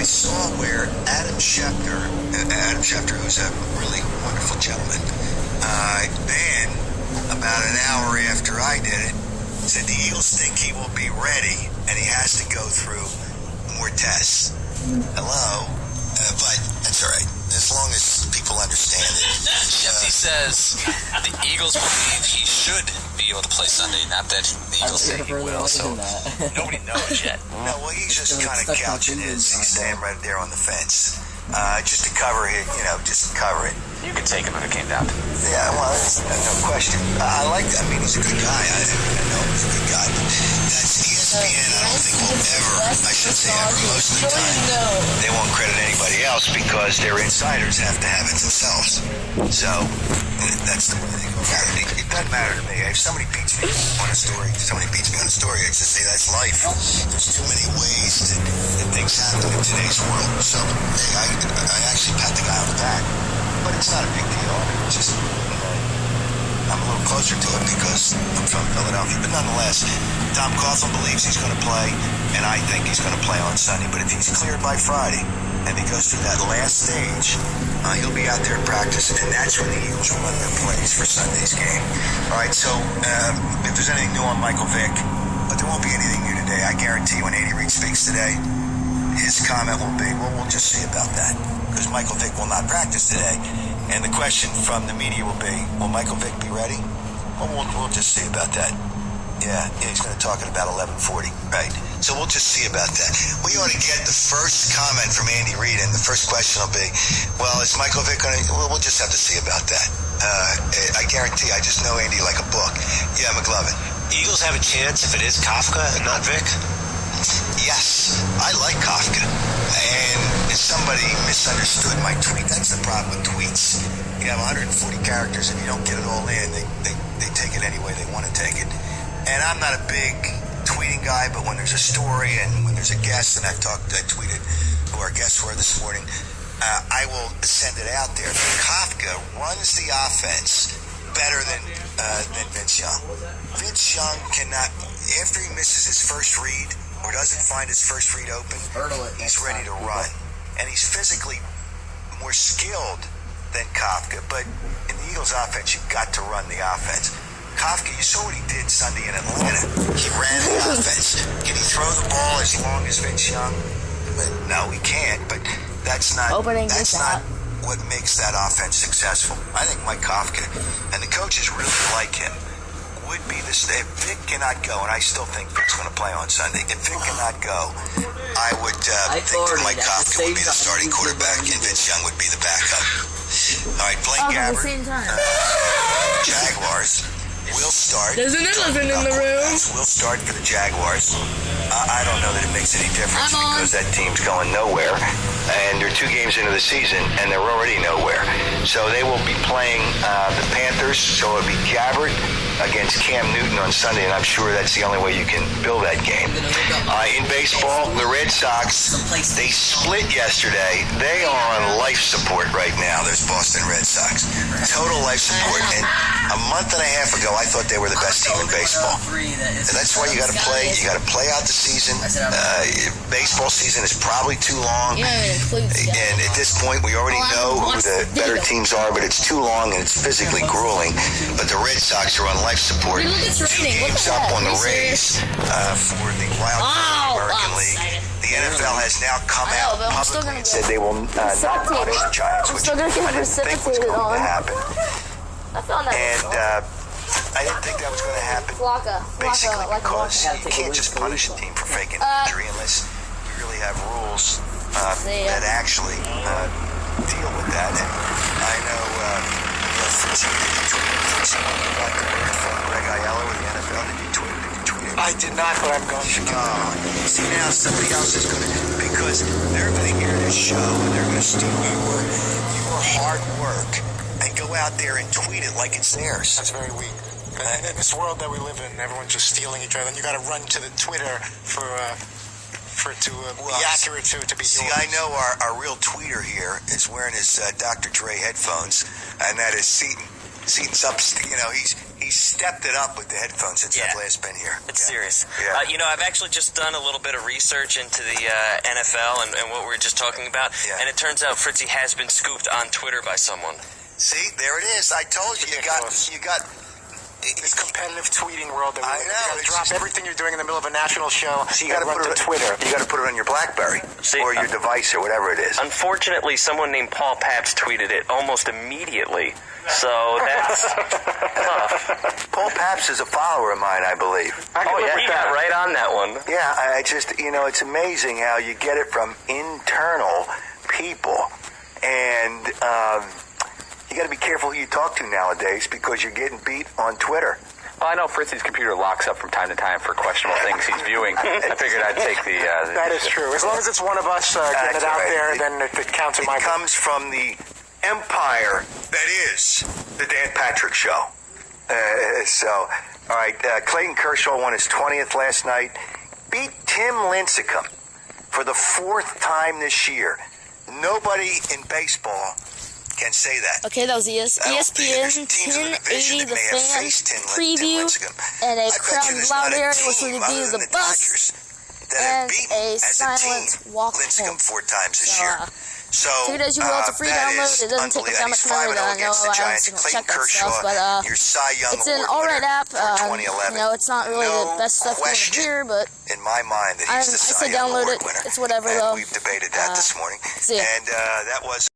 I saw where Adam Schefter, who's a really wonderful gentleman, then about an hour after I did it, said the Eagles think he will be ready and he has to go through more tests. Hello? But that's all right. As long as people understand it. Shefty says the Eagles believe he should be able to play Sunday, not that the Eagles think he will. So nobody knows yet. No, well, he's just kind of couching his. He's staying right there on the fence. Just to cover it, just to cover it. You could take him if it came down to it. Yeah, well, that's no question. I like that. I mean, he's a good guy. I know he's a good guy. But that's ESPN. I don't think will ever, I should say ever, most of the time, they won't credit anybody else because their insiders have to have it themselves. So, that's the way they go about it. It doesn't matter to me. If somebody beats me on a story, I just say that's life. There's too many ways that things happen in today's world. So, hey, I actually pat the guy on the back. But it's not a big deal. It's just, I'm a little closer to it because I'm from Philadelphia. But nonetheless, Tom Coughlin believes he's going to play, and I think he's going to play on Sunday. But if he's cleared by Friday, and he goes through that last stage, he'll be out there in practice, and that's when the Eagles will run their plays for Sunday's game. All right, so if there's anything new on Michael Vick, but there won't be anything new today. I guarantee when Andy Reid speaks today, his comment will be, well, we'll just see about that. Because Michael Vick will not practice today. And the question from the media will be, will Michael Vick be ready? Well, we'll just see about that. Yeah, he's going to talk at about 11:40. Right. So we'll just see about that. We ought to get the first comment from Andy Reid, and the first question will be, well, is Michael Vick going to... Well, we'll just have to see about that. I guarantee, I just know Andy like a book. Yeah, McLovin. Eagles have a chance if it is Kafka and not Vick? Yes, I like Kafka. And if somebody misunderstood my tweet, that's the problem with tweets. You have 140 characters and you don't get it all in. They take it any way they want to take it. And I'm not a big tweeting guy, but when there's a story and when there's a guest, and I tweeted who our guests were this morning, I will send it out there. Kafka runs the offense better than Vince Young. Vince Young cannot, after he misses his first read, or doesn't find his first read open, he's ready to run. And he's physically more skilled than Kafka. But in the Eagles' offense, you've got to run the offense. Kafka, you saw what he did Sunday in Atlanta. He ran the offense. Can he throw the ball as long as Vince Young? No, he can't. But that's not what makes that offense successful. I think Mike Kafka, and the coaches really like him, would be this. If Vic cannot go, and I still think Vic's going to play on Sunday, if Vic cannot go, I would think that Mike Kafka would be the starting quarterback and Vince Young would be the backup. All right, Blaine Gabbert, Jaguars will start. There's an elephant in the room. Will start for the Jaguars. I don't know that it makes any difference because that team's going nowhere, and they're 2 games into the season, and they're already nowhere. So they will be playing the Panthers, so it'll be Gabbert against Cam Newton on Sunday, and I'm sure that's the only way you can build that game. In baseball, the Red Sox, they split yesterday. They are on life support right now, those Boston Red Sox. Total life support. And a month and a half ago, I thought they were the best team in baseball. And that's why you got to play. You got to play out the season. Baseball season is probably too long. And at this point, we already know who the better teams are, but it's too long and it's physically grueling. But the Red Sox are on life support. 2 games up on the Rays for the Wild Card American League. The NFL has now come out publicly and said they will not punish the Giants, which I didn't think was going to happen. And I didn't think that was going to happen, basically because you can't just punish a team for faking injury unless you really have rules that actually deal with that. And I know Greg Aiello with the NFL. Did you tweet it? I did not, but I'm going to. See, now somebody else is going to, because they're going to hear this show and they're going to steal your hard work and go out there and tweet it like it's theirs. That's very weak. In this world that we live in, everyone's just stealing each other, and you got to run to the Twitter for it to be accurate, to be yours. See, I know our real tweeter here is wearing his Dr. Dre headphones, and that is Seaton. Seaton's up, he's stepped it up with the headphones since I've last been here. It's serious. Yeah. I've actually just done a little bit of research into the NFL and what we were just talking about, and it turns out Fritzy has been scooped on Twitter by someone. See, there it is. I told you. You got this competitive tweeting world that I know. You got to drop everything you're doing in the middle of a national show. So you got to run put it to Twitter. You got to put it on your BlackBerry or your device or whatever it is. Unfortunately, someone named Paul Pabst tweeted it almost immediately. So that's tough. Paul Pabst is a follower of mine, I believe. He got right on that one. Yeah, I just, it's amazing how you get it from internal people. And you got to be careful who you talk to nowadays because you're getting beat on Twitter. Well, I know Fritzy's computer locks up from time to time for questionable things he's viewing. I figured I'd take the... that is true. As long as it's one of us getting it out there, then it counts in my book. It comes from the empire that is the Dan Patrick Show. All right, Clayton Kershaw won his 20th last night. Beat Tim Lincecum for the 4th time this year. Nobody in baseball can say that. Okay, that was ESPN 1080 The Fan preview, and a crowd loud area was going to be the Bucks, and a silent walk home. 4 times this year. So, take it as you will. It's a free download. It doesn't take that much memory. I know I don't check that stuff, but it's an alright app. It's not really the best stuff over here, but in my mind, that he's the Cy Young download Award it. winner. It's whatever and though. We've debated that this morning, See ya. and that was.